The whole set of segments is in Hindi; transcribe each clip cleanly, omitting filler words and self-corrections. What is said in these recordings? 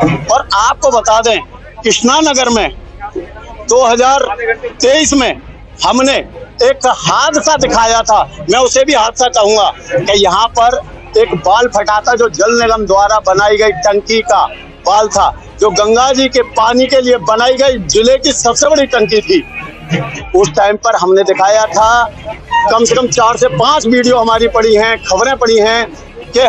और आपको बता दें, कृष्णानगर में 2023 में हमने एक हादसा दिखाया था, मैं उसे भी हादसा कहूंगा, कि यहाँ पर एक बाल फटा था जो जल निगम द्वारा बनाई गई टंकी का बाल था, जो गंगा जी के पानी के लिए बनाई गई जिले की सबसे बड़ी टंकी थी। उस टाइम पर हमने दिखाया था, कम से कम 4 से 5 वीडियो हमारी पड़ी हैं, खबरें पड़ी हैं कि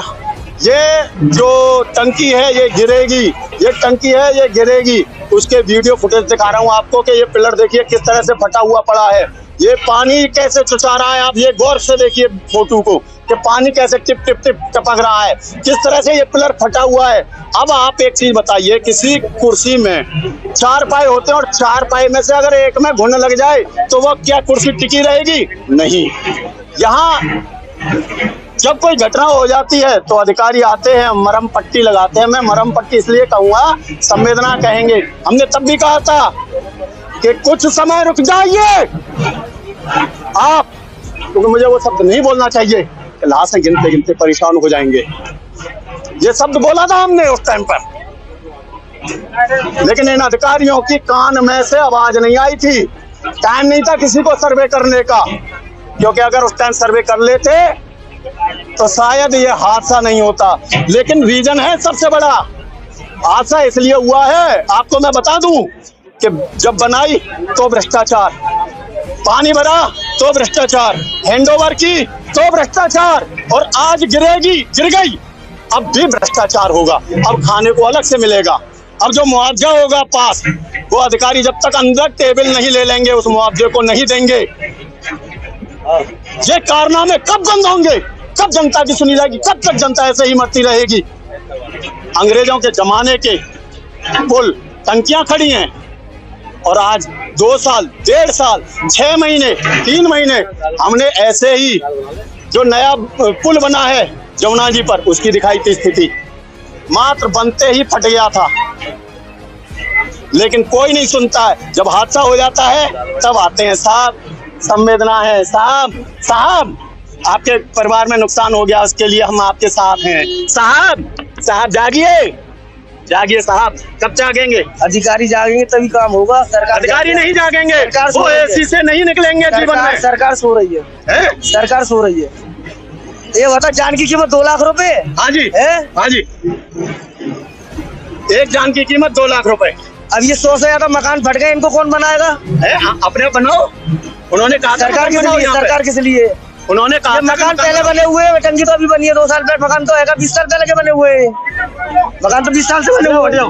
ये जो टंकी है ये गिरेगी, ये टंकी है ये गिरेगी। उसके वीडियो फुटेज दिखा रहा हूँ आपको कि ये पिलर देखिए किस तरह से फटा हुआ पड़ा है, ये पानी कैसे चुचा रहा है। आप ये गौर से देखिए फोटो को कि पानी कैसे टिप टिप टिप टपक रहा है, किस तरह से ये पिलर फटा हुआ है। अब आप एक चीज बताइए, किसी कुर्सी में 4 पाए होते हैं और 4 पाए में से अगर एक में घुन लग जाए तो वह क्या कुर्सी टिकी रहेगी? नहीं। यहाँ जब कोई घटना हो जाती है तो अधिकारी आते हैं, मरहम पट्टी लगाते हैं। मैं मरहम पट्टी इसलिए कहूंगा, संवेदना कहेंगे। हमने तब भी कहा था कि कुछ समय रुक जाइए आप, क्योंकि मुझे वो शब्द नहीं बोलना चाहिए कि लाशें गिनते गिनते परेशान हो जाएंगे। ये शब्द बोला था हमने उस टाइम पर, लेकिन इन अधिकारियों की कान में से आवाज नहीं आई थी। टाइम नहीं था किसी को सर्वे करने का, क्योंकि अगर उस टाइम सर्वे कर लेते तो शायद ये हादसा नहीं होता। लेकिन रीजन है सबसे बड़ा, हादसा इसलिए हुआ है, आपको मैं बता दूं कि जब बनाई तो भ्रष्टाचार, पानी भरा तो भ्रष्टाचार, हैंडओवर की तो भ्रष्टाचार, और आज गिरेगी, गिर गई, अब भी भ्रष्टाचार होगा। अब खाने को अलग से मिलेगा, अब जो मुआवजा होगा पास, वो अधिकारी जब तक अंदर टेबल नहीं ले लेंगे उस मुआवजे को नहीं देंगे। ये कारनामे कब बंद होंगे? कब जनता की सुनी जाएगी? कब तक जनता ऐसे ही मरती रहेगी? अंग्रेजों के जमाने के पुल टंकियां खड़ी हैं और आज 2 साल, 1.5 साल, 6 महीने, 3 महीने हमने ऐसे ही जो नया पुल बना है जमुना जी पर, उसकी दिखाई थी स्थिति, मात्र बनते ही फट गया था। लेकिन कोई नहीं सुनता है, जब हादसा हो जाता है तब आते हैं, साहब संवेदना है, साहब आपके परिवार में नुकसान हो गया, उसके लिए हम आपके साथ हैं। साहब जागिए साहब, कब जागेंगे? अधिकारी जागेंगे तभी काम होगा। सरकार अधिकारी नहीं जागेंगे, वो एसी से नहीं निकलेंगे जीवन में। सरकार सो रही है, सरकार सो रही है। ये बता, जान की कीमत 2 लाख रुपए? हाँ जी, हाँ जी, एक जान की कीमत 2 लाख रुपए। अब ये 100 से ज्यादा मकान फट गए, इनको कौन बनाएगा? अपने बनाओ, उन्होंने कहा सरकार किस लिए? सरकार किस लिए? उन्होंने कहा मकान पहले बने हुए हैं, टंकी तो अभी बनी है 2 साल पहले, मकान तो है 20 साल पहले के बने हुए हैं, मकान तो 20 साल से बने हुए हैं।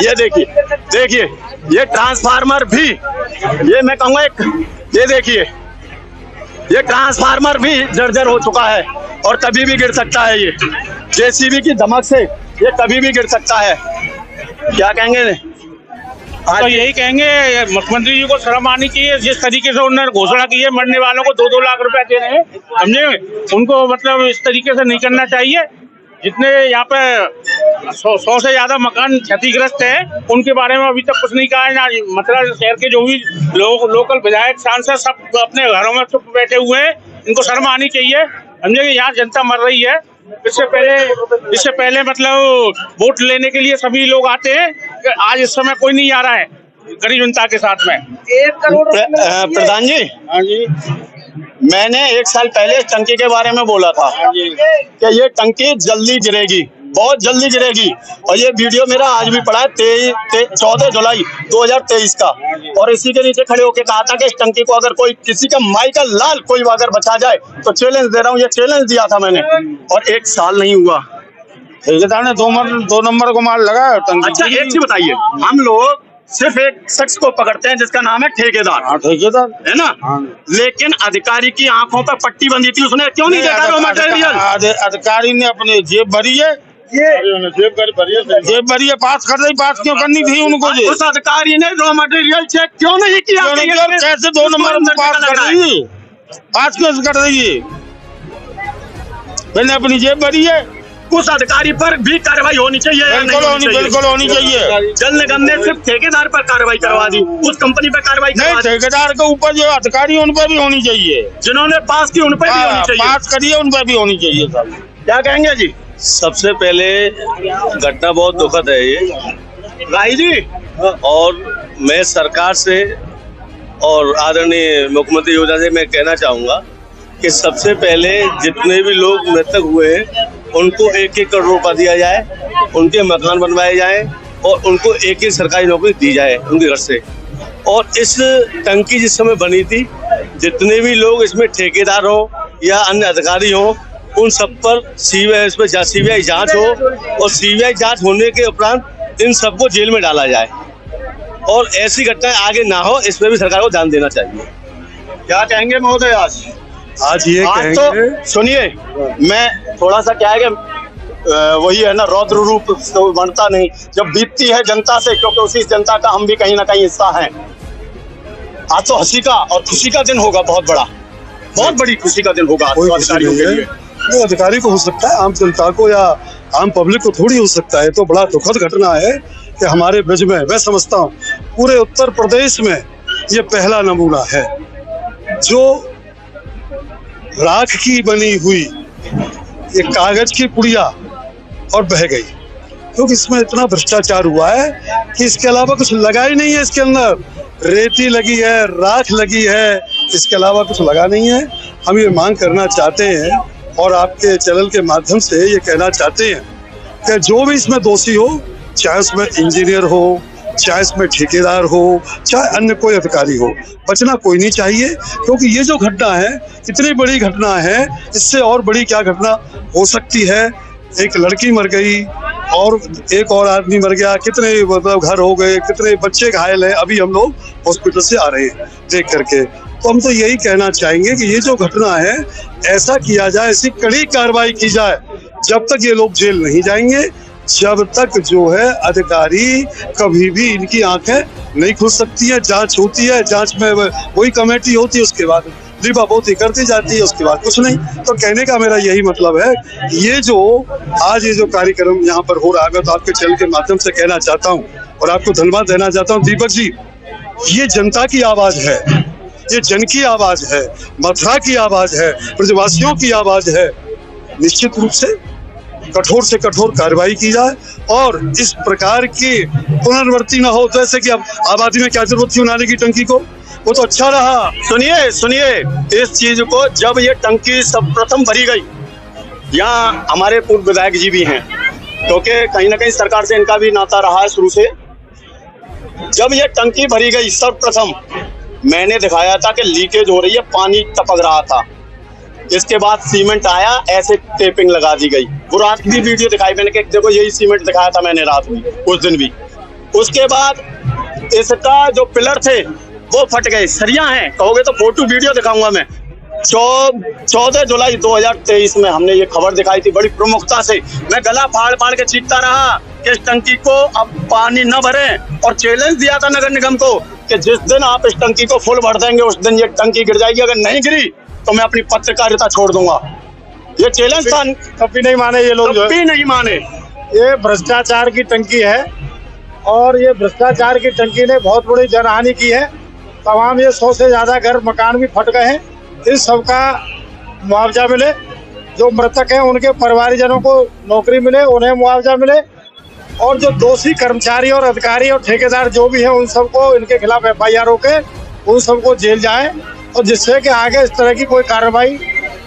ये देखिए ये ट्रांसफार्मर भी, ये मैं कहूँगा ये देखिए, ये ट्रांसफार्मर भी जर्जर हो चुका है और कभी भी गिर सकता है। ये जेसीबी की धमक से ये कभी भी गिर सकता है। क्या कहेंगे? तो यही कहेंगे, मुख्यमंत्री जी को शर्म आनी चाहिए। जिस तरीके से उन्होंने घोषणा की है, मरने वालों को 2-2 लाख रुपए दे रहे हैं, समझे? उनको मतलब इस तरीके से नहीं करना चाहिए। जितने यहाँ पे 100 से ज्यादा मकान क्षतिग्रस्त है, उनके बारे में अभी तक कुछ नहीं कहा है। ना मतलब शहर के जो भी लोकल विधायक, सांसद सब अपने घरों में चुप बैठे हुए हैं। इनको शर्म आनी चाहिए, समझे? यहाँ जनता मर रही है। इससे पहले मतलब वोट लेने के लिए सभी लोग आते हैं, आज इस समय कोई नहीं आ रहा है गरीब जनता के साथ में। 1 करोड़ प्रधान जी, हाँ जी, मैंने 1 साल पहले इस टंकी के बारे में बोला था कि ये टंकी जल्दी गिरेगी, बहुत जल्दी गिरेगी। और ये वीडियो मेरा आज भी पड़ा है 14 जुलाई 2023 का, और इसी के नीचे खड़े होकर कहा था कि इस टंकी को अगर कोई किसी का माई का लाल कोई अगर बचा जाए तो चैलेंज दे रहा हूँ। ये चैलेंज दिया था मैंने, और 1 साल नहीं हुआ। ठेकेदार ने 2 नंबर को मार लगा टंकी। अच्छा एक चीज बताइए, हम लोग सिर्फ एक शख्स को पकड़ते हैं जिसका नाम है ठेकेदार, ठेकेदार है ना? लेकिन अधिकारी की आंखों पर पट्टी बंधी थी, उसने क्यों नहीं देखा रॉ मटेरियल? अधिकारी ने अपनी जेब भरी है, जेब भरी है, पास कर रही, पास क्यों करनी थी उनको? उस अधिकारी ने रॉ मटेरियल चेक क्यों नहीं किया? कैसे 2 नंबर पास कर रही है? पास क्यों कर रही है? मैंने अपनी जेब भरी है। उस अधिकारी पर भी कार्रवाई होनी चाहिए, बिल्कुल होनी चाहिए। जल निगम ने सिर्फ ठेकेदार पर कार्रवाई करवा दी, उस कंपनी पर कार्रवाई नहीं, ठेकेदार के ऊपर जो अधिकारी उन पर भी होनी चाहिए, जिन्होंने पास की उन पर भी होनी चाहिए, पास करिए उन पर भी होनी चाहिए। सब क्या कहेंगे जी? सबसे पहले घटना बहुत दुखद है ये राही जी, और मैं सरकार से और आदरणीय मुख्यमंत्री योजना से मैं कहना चाहूँगा कि सबसे पहले जितने भी लोग मृतक हुए हैं उनको 1-1 करोड़ रुपया दिया जाए, उनके मकान बनवाए जाएं और उनको एक सरकारी नौकरी दी जाए उनके घर से। और इस टंकी जिस समय बनी थी, जितने भी लोग इसमें ठेकेदार हो या अन्य अधिकारी हो, उन सब पर सीबीआई जांच हो और सीबीआई जांच होने के उपरांत इन सबको जेल में डाला जाए और ऐसी घटनाएं आगे ना हो, इसमें भी सरकार को ध्यान देना चाहिए। क्या कहेंगे महोदय आज ये आज कहेंगे तो सुनिए, मैं थोड़ा सा क्या है कि वही है ना, रौद्र रूप तो बनता नहीं जब बीतती है जनता से, क्योंकि उसी जनता का हम भी कहीं ना कहीं हिस्सा हैं। आज तो हंसी का और खुशी का दिन होगा, बहुत बड़ा, बहुत बड़ी खुशी का दिन होगा कोई अधिकारियों के लिए। वो अधिकारी को हो सकता है, आम जनता को या आम पब्लिक को थोड़ी हो सकता है। तो बड़ा दुखद घटना है कि हमारे ब्रज में, मैं समझता हूँ पूरे उत्तर प्रदेश में ये पहला नमूना है जो राख की बनी हुई एक कागज की पुड़िया और बह गई, क्योंकि इसमें इतना भ्रष्टाचार हुआ है कि इसके अलावा कुछ लगा ही नहीं है। इसके अंदर रेती लगी है, राख लगी है, इसके अलावा कुछ लगा नहीं है। हम ये मांग करना चाहते हैं और आपके चैनल के माध्यम से ये कहना चाहते हैं कि जो भी इसमें दोषी हो, चाहे उसमें इंजीनियर हो, चाहे इसमें ठेकेदार हो, चाहे अन्य कोई अधिकारी हो, बचना कोई नहीं चाहिए। क्योंकि ये जो घटना है इतनी बड़ी घटना है, इससे और बड़ी क्या घटना हो सकती है। एक लड़की मर गई और एक और आदमी मर गया, कितने मतलब घर हो गए, कितने बच्चे घायल हैं। अभी हम लोग हॉस्पिटल से आ रहे हैं देख करके। तो हम तो यही कहना चाहेंगे कि ये जो घटना है ऐसा किया जाए, ऐसी कड़ी कार्रवाई की जाए। जब तक ये लोग जेल नहीं जाएंगे, जब तक जो है अधिकारी कभी भी इनकी आंखें नहीं खुल सकती है। जांच होती है, जांच में वही कमेटी होती है, उसके बाद लिबापोती करती जाती है, उसके बाद कुछ नहीं। तो कहने का मेरा यही मतलब है, ये जो आज ये जो कार्यक्रम यहाँ पर हो रहा है, मैं तो आपके चैनल के माध्यम से कहना चाहता हूँ और आपको धन्यवाद देना चाहता हूँ दीपक जी। ये जनता की आवाज है, ये जन की आवाज है, मथुरा की आवाज है, ब्रजवासियों की आवाज है। निश्चित रूप से कठोर से कठोर कार्रवाई की जाए और इस प्रकार की पुनरावृत्ति न हो। जैसे कि अब आबादी में क्या जरूरत थी बनाने की टंकी को, वो तो अच्छा रहा। सुनिए, इस चीज को जब ये टंकी सब प्रथम भरी गई, यहाँ हमारे पूर्व विधायक जी भी हैं, क्योंकि कहीं ना कहीं सरकार से इनका भी नाता रहा है शुरू से। जब ये टंकी भरी गई सर्वप्रथम, मैंने दिखाया था कि लीकेज हो रही है, पानी टपक रहा था। इसके बाद सीमेंट आया, ऐसे टेपिंग लगा दी गई। वो रात की वीडियो दिखाई मैंने कि देखो यही सीमेंट दिखाया था मैंने रात में, उस दिन भी। उसके बाद इसका जो पिलर थे वो फट गए, सरिया हैं कहोगे तो फोटो वीडियो दिखाऊंगा मैं। 14 जुलाई 2023 में हमने ये खबर दिखाई थी बड़ी प्रमुखता से। मैं गला फाड़ फाड़ के चीखता रहा कि इस टंकी को अब पानी न भरे, और चैलेंज दिया था नगर निगम को कि जिस दिन आप इस टंकी को फुल भर देंगे उस दिन ये टंकी गिर जाएगी, अगर नहीं गिरी तो मैं अपनी पत्रकारिता छोड़ दूंगा। ये चैलेंज था, कभी नहीं माने ये लोग, कभी नहीं माने। ये भ्रष्टाचार की टंकी है और ये भ्रष्टाचार की टंकी ने बहुत बड़ी जनहानि की है। तमाम ये 100 से ज्यादा घर मकान भी फट गए हैं। इस सब का मुआवजा मिले, जो मृतक हैं उनके परिवारजनों को नौकरी मिले, उन्हें मुआवजा मिले, और जो दोषी कर्मचारी और अधिकारी और ठेकेदार जो भी हैं उन सबको, इनके खिलाफ FIR होके उन सबको जेल जाए, और जिससे कि आगे इस तरह की कोई कार्रवाई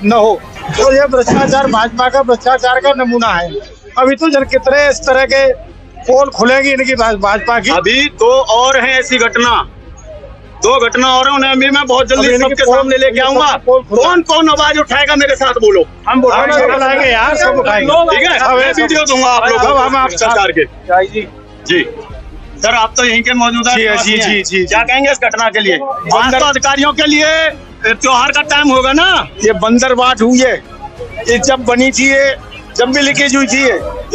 न हो। तो ये भ्रष्टाचार भाजपा का भ्रष्टाचार का नमूना है। अभी तो जन कितने इस तरह के पोल खुलेंगी इनकी भाजपा की। अभी तो और है ऐसी घटना, 2 घटना और है, उन्हें भी मैं बहुत जल्दी सबके सामने लेके आऊंगा। कौन कौन आवाज उठाएगा मेरे साथ बोलो। हम उठाएंगे यार, सब उठाएंगे, ठीक है। मैं वीडियो दूंगा आप लोगों को हम भ्रष्टाचार के। जी सर, आप तो यहीं के मौजूदा जी। क्या कहेंगे इस घटना के लिए? आज तो अधिकारियों के लिए त्योहार का टाइम होगा ना। ये बंदर बाट हुई है, ये जब बनी थी, ये जब भी लीकेज हुई थी,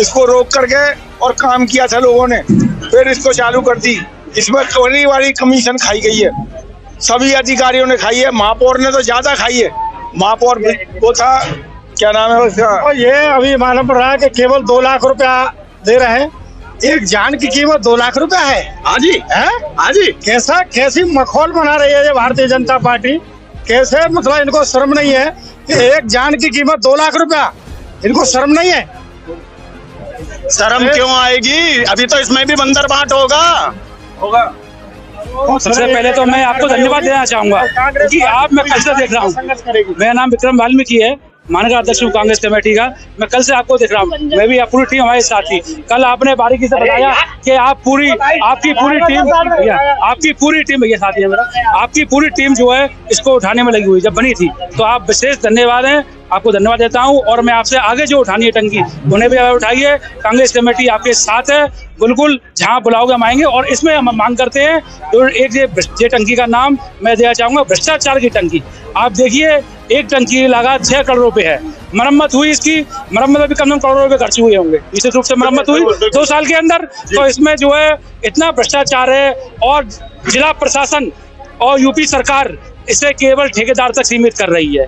इसको रोक करके और काम किया था लोगों ने, फिर इसको चालू कर दी। इसमें कोई वाली कमीशन खाई गई है, सभी अधिकारियों ने खाई है। महापौर ने तो ज्यादा खाई है। महापौर वो था, क्या नाम है उसका, और ये अभी मालूम पड़ रहा है कि केवल 2 लाख रुपया दे रहे हैं। एक जान की कीमत 2 लाख रुपया है। हाँ जी, है हाँ जी। कैसी मखौल बना रही है ये भारतीय जनता पार्टी। कैसे, मतलब इनको शर्म नहीं है कि एक जान की कीमत 2 लाख रुपया, इनको शर्म नहीं है। शर्म क्यों आएगी? अभी तो इसमें भी बंदर बांट होगा। सबसे पहले तो मैं आपको धन्यवाद देना चाहूंगा कि आप, मैं कल से देख रहा हूँ। मेरा नाम विक्रम वाल्मीकि है, माननीय अध्यक्ष हूँ कांग्रेस कमेटी का। मैं कल से आपको देख रहा हूँ, मैं भी पूरी टीम हमारे साथ थी। कल आपने बारीकी से बताया कि आपकी पूरी टीम भैया साथी है मेरा, आपकी पूरी टीम जो है इसको उठाने में लगी हुई जब बनी थी, तो आप विशेष धन्यवाद हैं, आपको धन्यवाद देता हूं। और मैं आपसे आगे जो उठानी है टंकी, उन्हें भी उठाइए। कांग्रेस कमेटी आपके साथ है, बिल्कुल जहां बुलाओगे हम आएंगे। और इसमें हम मांग करते हैं तो एक ये टंकी का नाम मैं देना चाहूंगा, भ्रष्टाचार की टंकी। आप देखिए, एक टंकी की लागत 6 करोड़ रुपए है। मरम्मत हुई, इसकी मरम्मत में भी कम करोड़ रुपए खर्च हुए होंगे। विशेष रूप से मरम्मत हुई 2 साल के अंदर। तो इसमें जो है इतना भ्रष्टाचार है, और जिला प्रशासन और यूपी सरकार इसे केवल ठेकेदार तक सीमित कर रही है।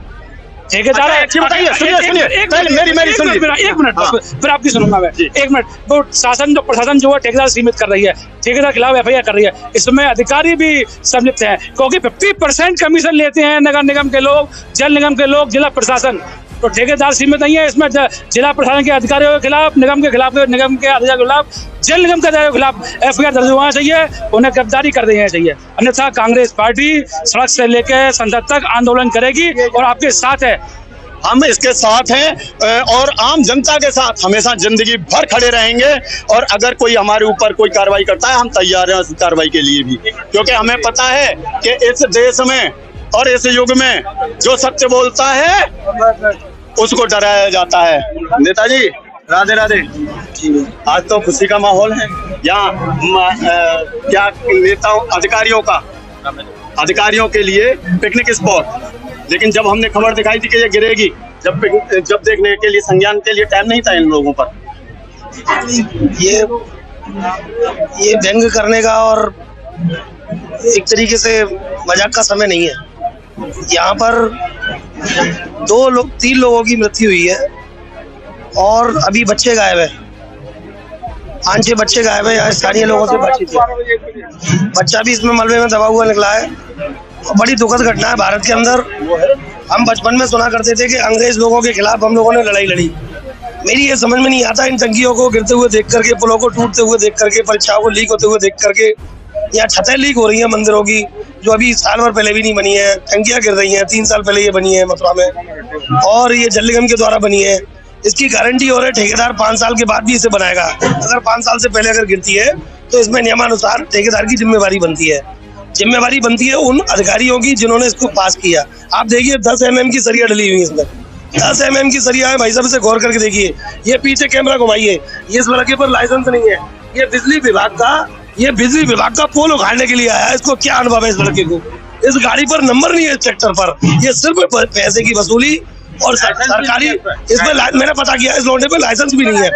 ठेकेदार बताइए, सुनिए मेरी सुनिए, एक मिनट फिर आपकी सुनूंगा मैं। 1 मिनट। वो प्रशासन जो है ठेकेदार सीमित कर रही है, ठेकेदार के खिलाफ FIR कर रही है। इसमें अधिकारी भी सम्मिलित हैं, क्योंकि 50% कमीशन लेते हैं नगर निगम के लोग, जल निगम के लोग, जिला प्रशासन। तो ठेकेदार सीमित नहीं है, इसमें जिला प्रशासन के अधिकारियों के खिलाफ, निगम के खिलाफ, निगम के अधिकारियों के खिलाफ, जल निगम के अधिकारियों के खिलाफ FIR दर्ज होना चाहिए, उन्हें गिरफ्तारी कर देना चाहिए। अन्यथा कांग्रेस पार्टी सड़क से लेकर संसद तक आंदोलन करेगी और आपके साथ है। हम इसके साथ हैं और आम जनता के साथ हमेशा जिंदगी भर खड़े रहेंगे। और अगर कोई हमारे ऊपर कोई कार्रवाई करता है, हम तैयार हैं उस कार्रवाई के लिए भी, क्योंकि हमें पता है कि इस देश में और इस युग में जो सत्य बोलता है उसको डराया जाता है। नेताजी राधे राधे। आज तो खुशी का माहौल है यहाँ, क्या नेताओं अधिकारियों के लिए पिकनिक स्पॉट। लेकिन जब हमने खबर दिखाई थी कि ये गिरेगी, जब देखने के लिए, संज्ञान के लिए टाइम नहीं था इन लोगों पर। ये व्यंग करने का और एक तरीके से मजाक का समय नहीं है। यहाँ पर 3 लोगों की मृत्यु हुई है और अभी बच्चे गायब है, 5-6 बच्चे गायब है। यहाँ स्थानीय लोगों से बातचीत है, बच्चा भी इसमें मलबे में दबा हुआ निकला है। बड़ी दुखद घटना है भारत के अंदर। हम बचपन में सुना करते थे कि अंग्रेज लोगों के खिलाफ हम लोगों ने लड़ाई लड़ी। मेरी ये समझ में नहीं आता, इन टंकियों को गिरते हुए देख करके, पुलों को टूटते हुए देख करके, परीक्षाओं को लीक होते हुए देख करके, यहाँ छतें लीक हो रही हैं मंदिरों की, जो अभी साल भर पहले भी नहीं बनी है। टंकियां गिर रही हैं, 3 साल पहले ये बनी है मथुरा में, और ये जल निगम के द्वारा बनी है। इसकी गारंटी हो रही है ठेकेदार 5 साल के बाद भी इसे बनाएगा। अगर 5 साल से पहले अगर गिरती है तो इसमें नियमानुसार ठेकेदार की जिम्मेवारी बनती है उन अधिकारियों की जिन्होंने इसको पास किया। आप देखिए 10 mm की सरिया डली हुई है इसमें, 10 mm की सरिया है भाई साहब, इसे गौर करके देखिए। ये पीछे कैमरा घुमाइए, ये इस लड़के पर लाइसेंस नहीं है। ये बिजली विभाग का पोल उखाड़ने के लिए आया है। इसको क्या अनुभव है इस लड़के को? इस गाड़ी पर नंबर नहीं है, इस ट्रैक्टर पर। ये सिर्फ पैसे की वसूली और सरकारी, इसमें मैंने पता किया इस लौंडे पे लाइसेंस भी नहीं है।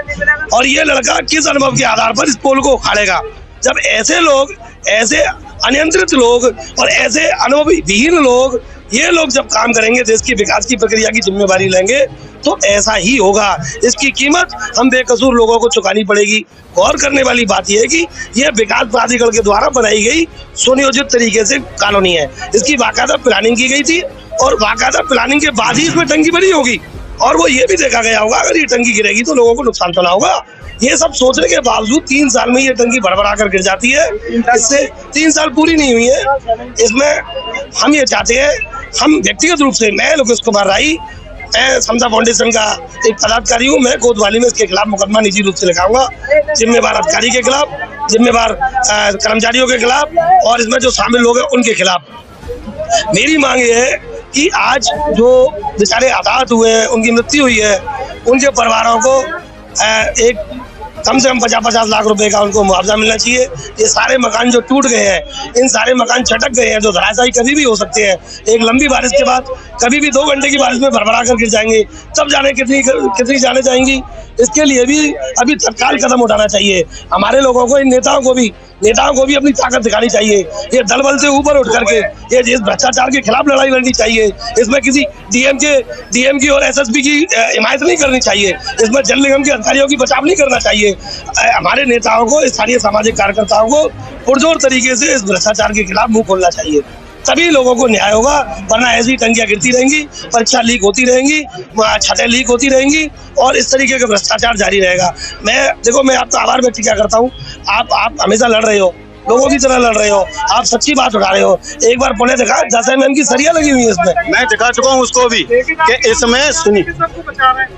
और ये लड़का किस अनुभव के आधार पर इस पोल को उखाड़ेगा? जब ऐसे लोग, ऐसे अनियंत्रित लोग और ऐसे अनुभवी विहीन लोग, ये लोग जब काम करेंगे, देश की विकास की प्रक्रिया की जिम्मेवारी लेंगे, तो ऐसा ही होगा। इसकी कीमत हम बेकसूर लोगों को चुकानी पड़ेगी। गौर करने वाली बात यह है कि यह विकास प्राधिकरण के द्वारा बनाई गई सुनियोजित तरीके से कॉलोनी है। इसकी बाकायदा प्लानिंग की गई थी और बाकायदा प्लानिंग के बाद ही इसमें टंकी बनी होगी। और वो ये भी देखा गया होगा अगर ये टंकी गिरेगी तो लोगों को नुकसान तो ना होगा। ये सब सोचने के बावजूद 3 साल में ये टंकी भरभरा कर गिर जाती है। इससे 3 साल पूरी नहीं हुई है। इसमें हम ये चाहते हैं, हम व्यक्तिगत रूप से, मैं लोकेश कुमार राई, मैं समता फाउंडेशन का एक पदाधिकारी हूँ। मैं कोतवाली में इसके खिलाफ मुकदमा निजी रूप से लिखाऊंगा, जिम्मेवार अधिकारी के खिलाफ, जिम्मेवार कर्मचारियों के खिलाफ और इसमें जो शामिल लोग हैं उनके खिलाफ। मेरी मांग ये है कि आज जो बेचारे हताहत हुए हैं, उनकी मृत्यु हुई है, उनके परिवारों को एक कम से कम 50-50 लाख रुपए का उनको मुआवजा मिलना चाहिए। ये सारे मकान जो टूट गए हैं, इन सारे मकान छटक गए हैं, जो धराशायी कभी भी हो सकते हैं। एक लंबी बारिश के बाद कभी भी 2 घंटे की बारिश में भरभरा कर गिर जाएंगे, तब जाने कितनी जाने जाएंगी। इसके लिए भी अभी तत्काल कदम उठाना चाहिए। हमारे लोगों को, इन नेताओं को भी अपनी ताकत दिखानी चाहिए। ये दल बल से ऊपर उठ करके ये इस भ्रष्टाचार के खिलाफ लड़ाई लड़नी चाहिए। इसमें किसी डीएम की और एसएसपी की हिमायत नहीं करनी चाहिए। इसमें जल निगम के अधिकारियों की बचाव नहीं करना चाहिए। हमारे नेताओं को, स्थानीय सामाजिक कार्यकर्ताओं को पुरजोर तरीके से इस भ्रष्टाचार के खिलाफ मुंह खोलना चाहिए। तभी लोगों को न्याय होगा, वरना ऐसी टंकियां गिरती रहेंगी, परीक्षा लीक होती रहेंगी, छतें लीक होती रहेंगी और इस तरीके का भ्रष्टाचार जारी रहेगा। मैं आपका आभार व्यक्त क्या करता हूँ, आप हमेशा लड़ रहे हो, लोगों की तरह लड़ रहे हो, आप सच्ची बात उठा रहे हो। एक बार पुणे दिखा 10 mm की सरिया लगी हुई है इसमें, मैं दिखा चुका हूँ उसको भी कि इसमें सुनिए,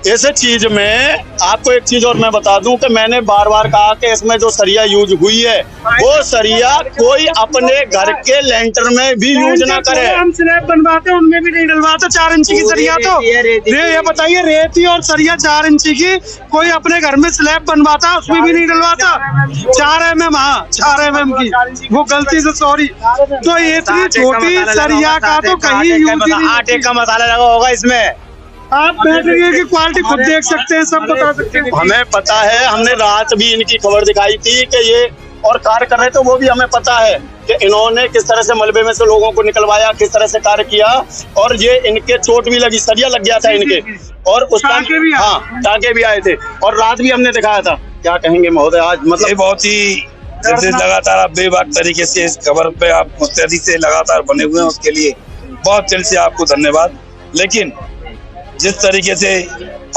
ऐसे चीज में आपको एक चीज और मैं बता दूं कि मैंने बार बार कहा कि इसमें जो सरिया यूज हुई है वो सरिया कोई अपने घर के लेंटर में भी यूज ना करे। हम स्लैब बनवाते हैं उनमें भी नहीं डलवाते 4 इंची की सरिया। तो ये बताइए, रेती और सरिया 4 इंची की कोई अपने घर में स्लैब बनवाता उसमें भी नहीं डलवाता। 4 mm, हाँ 4 mm की, वो गलती से, सॉरी। तो इतनी छोटी सरिया का तो कहीं यूज ही नहीं। आटे का मसाला लगा होगा इसमें। आप बैटरी की क्वालिटी खुद देख सकते हैं, सब बता सकते हैं। हमें पता है, हमने रात भी इनकी खबर दिखाई थी कि ये और कार्य कर रहे थे, वो भी हमें पता है कि इन्होंने किस तरह से मलबे में से लोगों को निकलवाया, किस तरह से कार्य किया, और ये इनके चोट भी लगी, सरिया लग गया था इनके, और उस टाइम हाँ टाँके भी आए थे, और रात भी हमने दिखाया था। क्या कहेंगे महोदय, आज मतलब बहुत ही जैसे लगातार आप बेबाक तरीके से इस खबर पे आप मुस्तैदी से लगातार बने हुए हैं, उसके लिए बहुत दिल से आपको धन्यवाद। लेकिन जिस तरीके से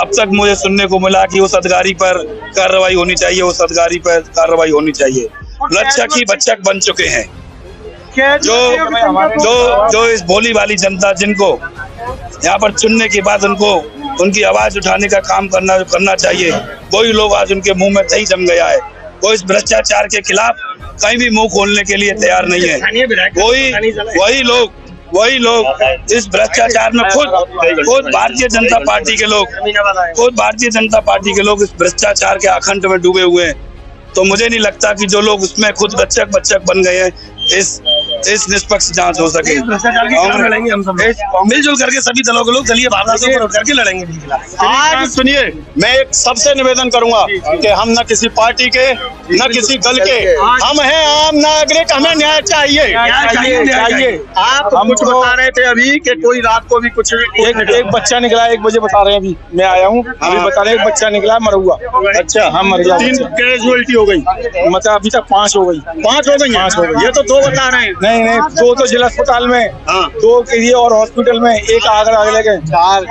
अब तक मुझे सुनने को मिला कि उस अधिकारी पर कार्रवाई होनी चाहिए, उस अधिकारी पर कार्रवाई होनी चाहिए, लक्षक ही बच्चक बन चुके हैं। जो इस भोली वाली जनता, जिनको यहाँ पर चुनने के बाद उनको उनकी आवाज उठाने का काम करना चाहिए, वही लोग आज उनके मुंह में दही जम गया है। वो इस भ्रष्टाचार के खिलाफ कहीं भी मुंह खोलने के लिए तैयार नहीं है। वही लोग इस भ्रष्टाचार में खुद भारतीय जनता पार्टी के लोग इस भ्रष्टाचार के आखंड में डूबे हुए हैं। तो मुझे नहीं लगता कि जो लोग उसमें खुद बच्चक बन गए हैं, इस निष्पक्ष जांच हो सके। लड़ेंगे हम सब मिलजुल करके, सभी दलों के लोग दलीय भावना से ऊपर उठ करके लड़ेंगे। आज सुनिए, मैं एक सबसे निवेदन करूंगा कि हम न किसी पार्टी के न किसी दल के, हम हैं आम नागरिक, हमें न्याय चाहिए। आप कुछ बता रहे थे अभी कि कोई रात को भी कुछ एक बच्चा निकला 1 बजे, बता रहे हैं, अभी मैं आया हूँ, अभी बता रहे हैं एक बच्चा निकला मरा हुआ। अच्छा, हाँ मर गया। 3 कैजुअलिटी हो गई, मतलब अभी तक 5 हो गई। 5 हो गई। ये तो 2 बता रहे हैं। नहीं 2 तो जिला अस्पताल में, 2 के लिए और हॉस्पिटल में, एक आगरा आगे लगे 4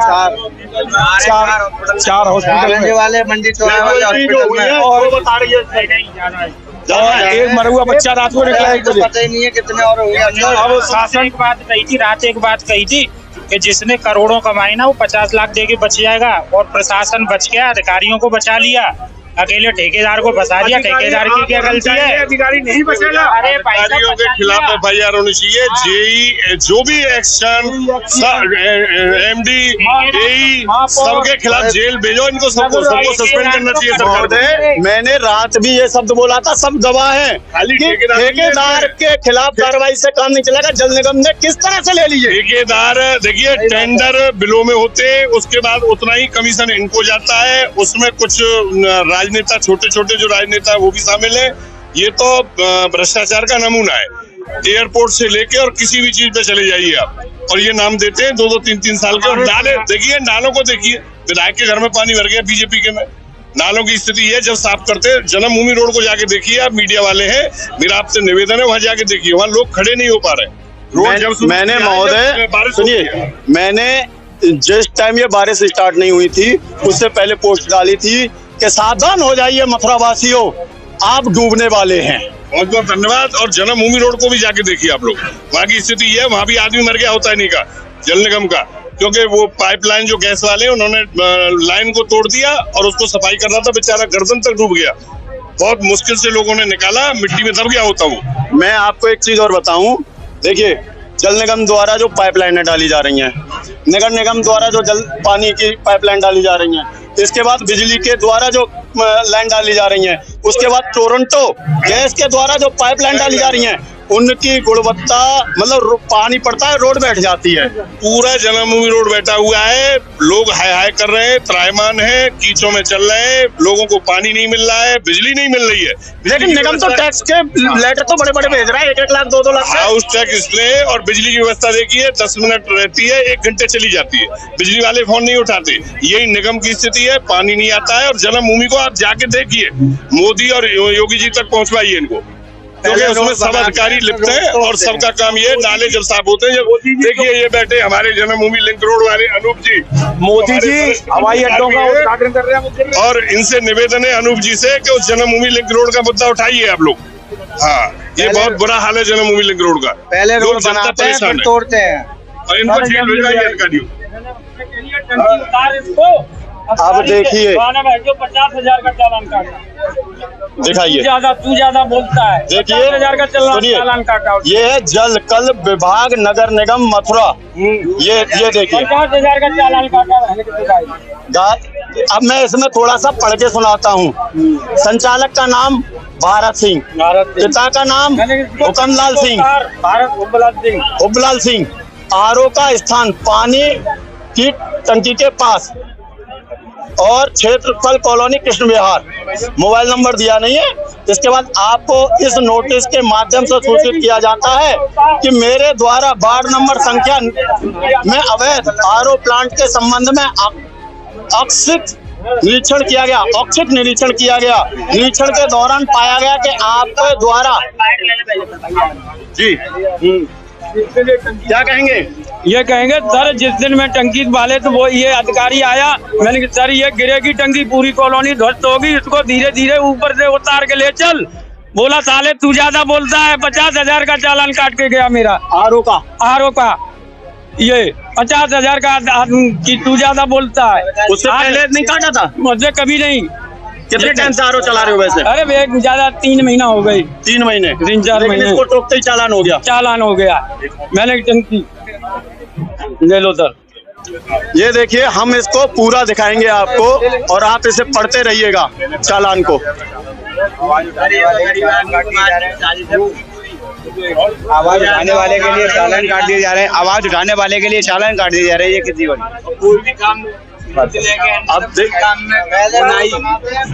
हॉस्पिटल में वाले मंडी चौराहे वाले हॉस्पिटल में, और बता रही है एक मरा हुआ बच्चा रात को निकला 1 बजे। पता ही नहीं है कितने और हो गए। अब शासन एक बात कही थी, रात एक बात कही थी कि जिसने करोड़ों कमाए ना वो 50 लाख दे के बच जाएगा, और प्रशासन बच गया, अधिकारियों को बचा लिया, अकेले ठेकेदार को फंसा दिया। ठेकेदार की क्या गलती है? अधिकारी नहीं बचेगा। अधिकारियों के खिलाफ FIR होनी चाहिए। जेई जो भी एक्शन, MD, AE सबके खिलाफ जेल भेजो, इनको सबको सस्पेंड करना चाहिए सरकार को। मैंने रात भी ये शब्द बोला था, सब गवाह हैं। ठेकेदार के खिलाफ कार्रवाई से काम नहीं चलेगा। जल निगम ने किस तरह से ले लीजिए? ठेकेदार देखिए, टेंडर बिलों में होते, उसके बाद उतना ही कमीशन इनको जाता है, उसमें कुछ राजनेता, छोटे छोटे जो राजनेता है वो भी शामिल है। ये तो भ्रष्टाचार का नमूना है। एयरपोर्ट से लेके और किसी भी चीज पे चले जाइए आप, और ये नाम देते हैं 2-2, 3-3 साल के। और नाले देखिए, नालों को देखिए, विधायक के घर में पानी भर गया बीजेपी के में। नालों की स्थिति है, जब साफ करते, जन्मभूमि रोड को जाके देखिए, आप मीडिया वाले हैं, मेरा आपसे निवेदन है, वहां जाके देखिए, वहां लोग खड़े नहीं हो पा रहे। मैंने महोदय सुनिए, मैंने जिस टाइम ये बारिश स्टार्ट नहीं हुई थी उससे पहले पोस्ट डाली थी कि सावधान हो जाइए मथुरा वासियों, आप डूबने वाले हैं। बहुत बहुत धन्यवाद। और जन्मभूमि रोड को भी जाके देखिए आप लोग, वहाँ की स्थिति है, वहाँ भी आदमी मर गया होता है नहीं का, जल निगम का, क्योंकि वो पाइपलाइन जो गैस वाले उन्होंने लाइन को तोड़ दिया और उसको सफाई कर रहा था, बेचारा गर्दन तक डूब गया। बहुत मुश्किल से लोगों ने निकाला, मिट्टी में दब गया होता वो। मैं आपको एक चीज और बताऊं, देखिए, जल निगम द्वारा जो पाइपलाइनें डाली जा रही हैं, नगर निगम द्वारा जो जल पानी की पाइपलाइन डाली जा रही हैं, इसके बाद बिजली के द्वारा जो लाइन डाली जा रही है, उसके बाद टोरंटो गैस के द्वारा जो पाइपलाइन डाली जा रही है, उनकी गुणवत्ता, मतलब पानी पड़ता है, रोड बैठ जाती है। पूरा जन्मभूमि रोड बैठा हुआ है, लोग हाय हाय कर रहे हैं, त्रायमान है, कीचों में चल रहे हैं, लोगों को पानी नहीं मिल रहा है, बिजली नहीं मिल रही है। लेकिन निगम तो टैक्स के लेटर तो बड़े बड़े भेज रहा है, 1-1 लाख 2-2 लाख हाउस टैक्स इसलिए। और बिजली की व्यवस्था देखिए, 10 मिनट रहती है, 1 घंटे चली जाती है, बिजली वाले फोन नहीं उठाते। यही निगम की स्थिति है, पानी नहीं आता है। और जन्मभूमि को आप जाके देखिए, मोदी और योगी जी तक पहुंचवाइए इनको, क्योंकि उसमें सब अधिकारी लिप्त हैं और सबका काम ये, नाले जब साफ होते हैं। देखिए ये बैठे हमारे जन्मभूमि लिंक रोड वाले अनूप जी, मोदी जी हवाई अड्डों का उद्घाटन कर रहे हैं, और इनसे निवेदन है अनूप जी से कि उस जन्मभूमि लिंक रोड का मुद्दा उठाइए आप लोग। हाँ, ये बहुत बुरा हाल है जन्मभूमि लिंक रोड का। पहले रोड बनाते हैं फिर तोड़ते हैं और इनको जेल भिजवाइए अधिकारियों। अब देखिए, 50,000 का चालान काटा। दिखाइए, तू ज्यादा बोलता है। देखिए, 50,000 का चालान काटा। ये है जल कल विभाग नगर निगम मथुरा। ये देखिए 50,000 का चालान काटा। अब मैं इसमें थोड़ा सा पढ़ के सुनाता हूँ। संचालक का नाम भारत सिंह, पिता का नाम हुक्मलाल सिंह, हुब्बलाल सिंह। आरओ का स्थान पानी की टंकी के पास और क्षेत्रफल कॉलोनी कृष्ण विहार। मोबाइल नंबर दिया नहीं है। इसके बाद आपको इस नोटिस के माध्यम से सूचित किया जाता है कि मेरे द्वारा वार्ड नंबर संख्या में अवैध आरओ प्लांट के संबंध में औक्षिक निरीक्षण किया गया। औक्षिक निरीक्षण किया गया। निरीक्षण के दौरान पाया गया कि आपके द्वारा जी क्या कहेंगे? ये कहेंगे सर, जिस दिन मैं टंकी वाले तो वो ये अधिकारी आया, मैंने कहा सर ये गिरेगी टंकी, पूरी कॉलोनी ध्वस्त होगी, इसको धीरे धीरे ऊपर से उतार के ले चल। बोला साले तू ज्यादा बोलता है। 50,000 का चालान काट के गया मेरा आरओ का ये 50,000 का कि तू ज्यादा बोलता है। उससे पहले नहीं काटा था? मुझे कभी नहीं। कितने टाइम से आरओ चला रहे हो वैसे? अरे एक ज्यादा 3 महीना हो गई। 3 महीने, 3-4 महीने। इसको टोकते ही चालान हो गया। मैंने टंकी ले लो सर। ये देखिए, हम इसको पूरा दिखाएंगे आपको और आप इसे पढ़ते रहिएगा चालान को। आवाज उठाने वाले के लिए चालान काट दिए जा रहे हैं। आवाज उठाने वाले के लिए चालान काट दिए जा रहे हैं। ये कितनी बड़ी कोई भी काम अब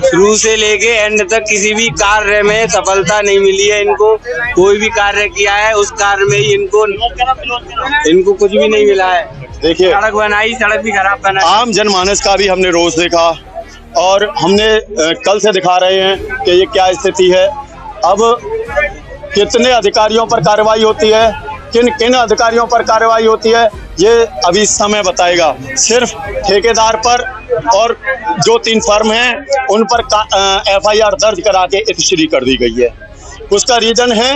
शुरू से लेके एंड तक किसी भी कार्य में सफलता नहीं मिली है इनको। कोई भी कार्य किया है उस कार्य में ही इनको कुछ भी नहीं मिला है। देखिए, सड़क बनाई, सड़क भी खराब बनाई। आम जनमानस का भी हमने रोज देखा और हमने कल से दिखा रहे हैं कि ये क्या स्थिति है। अब कितने अधिकारियों पर कार्रवाई होती है, किन किन अधिकारियों पर कार्रवाई होती है, ये अभी समय बताएगा। सिर्फ ठेकेदार पर और जो 3 फर्म हैं उन पर FIR दर्ज करा के इतिश्री कर दी गई है। उसका रीजन है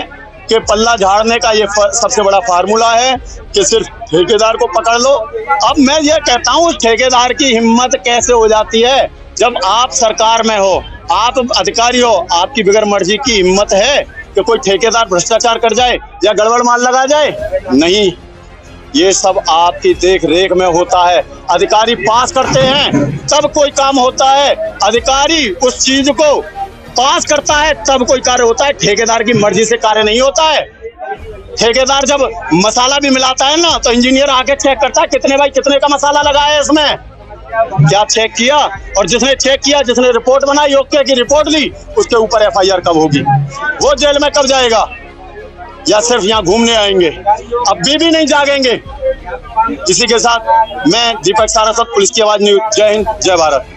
कि पल्ला झाड़ने का ये सबसे बड़ा फार्मूला है कि सिर्फ ठेकेदार को पकड़ लो। अब मैं ये कहता हूँ, उस ठेकेदार की हिम्मत कैसे हो जाती है जब आप सरकार में हो, आप अधिकारी हो, आपकी बगैर मर्जी की हिम्मत है कि कोई ठेकेदार भ्रष्टाचार कर जाए या गड़बड़ माल लगा जाए? नहीं, ये सब आपकी देख रेख में होता है। अधिकारी पास करते हैं तब कोई काम होता है। अधिकारी उस चीज को पास करता है तब कोई कार्य होता है। ठेकेदार की मर्जी से कार्य नहीं होता है। ठेकेदार जब मसाला भी मिलाता है ना, तो इंजीनियर आके चेक करता है कितने भाई कितने का मसाला लगा है इसमें, क्या चेक किया, और जिसने चेक किया, जिसने रिपोर्ट बनाई, ओके की रिपोर्ट ली, उसके ऊपर FIR कब होगी, वो जेल में कब जाएगा, या सिर्फ यहाँ घूमने आएंगे? अब भी नहीं जागेंगे। इसी के साथ मैं दीपक सारस्वत, पुलिस की आवाज न्यूज। जय हिंद, जय भारत।